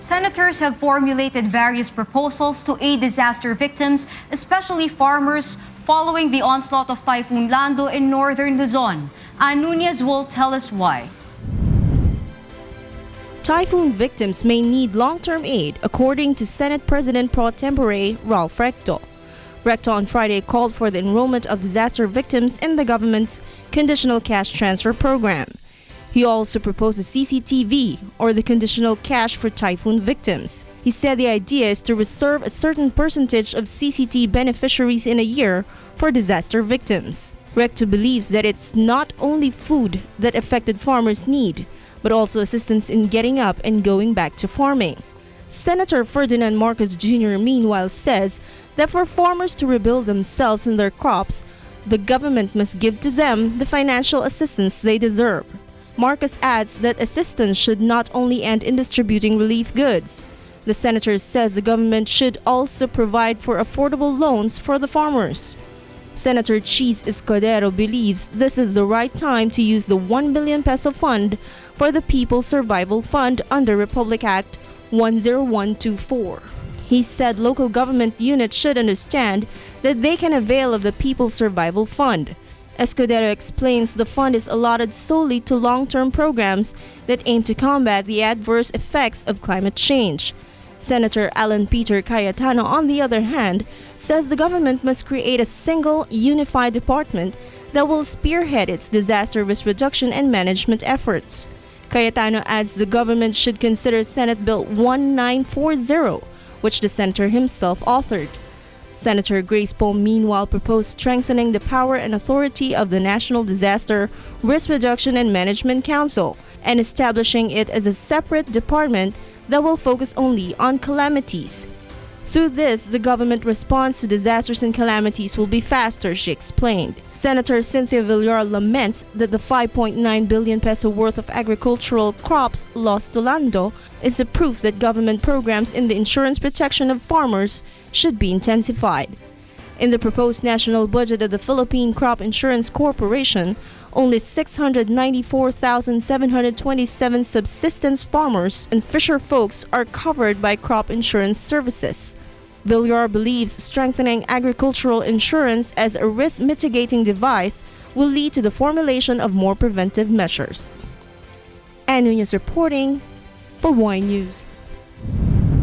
Senators have formulated various proposals to aid disaster victims, especially farmers, following the onslaught of Typhoon Lando in Northern Luzon. Nuñez will tell us why. Typhoon victims may need long-term aid, according to Senate President pro tempore Ralph Recto. Recto on Friday called for the enrollment of disaster victims in the government's Conditional Cash Transfer Program. He also proposed a CCTV, or the conditional cash for typhoon victims. He said the idea is to reserve a certain percentage of CCT beneficiaries in a year for disaster victims. Recto believes that it's not only food that affected farmers need, but also assistance in getting up and going back to farming. Senator Ferdinand Marcos Jr. meanwhile says that for farmers to rebuild themselves and their crops, the government must give to them the financial assistance they deserve. Marcos adds that assistance should not only end in distributing relief goods. The senator says the government should also provide for affordable loans for the farmers. Senator Cheese Escudero believes this is the right time to use the 1 billion peso fund for the People's Survival Fund under Republic Act 10124. He said local government units should understand that they can avail of the People's Survival Fund. Escudero explains the fund is allotted solely to long-term programs that aim to combat the adverse effects of climate change. Senator Alan Peter Cayetano, on the other hand, says the government must create a single, unified department that will spearhead its disaster risk reduction and management efforts. Cayetano adds the government should consider Senate Bill 1940, which the senator himself authored. Senator Grace Poe meanwhile proposed strengthening the power and authority of the National Disaster Risk Reduction and Management Council and establishing it as a separate department that will focus only on calamities. Through this, the government response to disasters and calamities will be faster, she explained. Senator Cynthia Villar laments that the 5.9 billion peso worth of agricultural crops lost to Lando is a proof that government programs in the insurance protection of farmers should be intensified. In the proposed national budget of the Philippine Crop Insurance Corporation, only 694,727 subsistence farmers and fisher folks are covered by crop insurance services. Villar believes strengthening agricultural insurance as a risk mitigating device will lead to the formulation of more preventive measures. Nuñez reporting for Y News.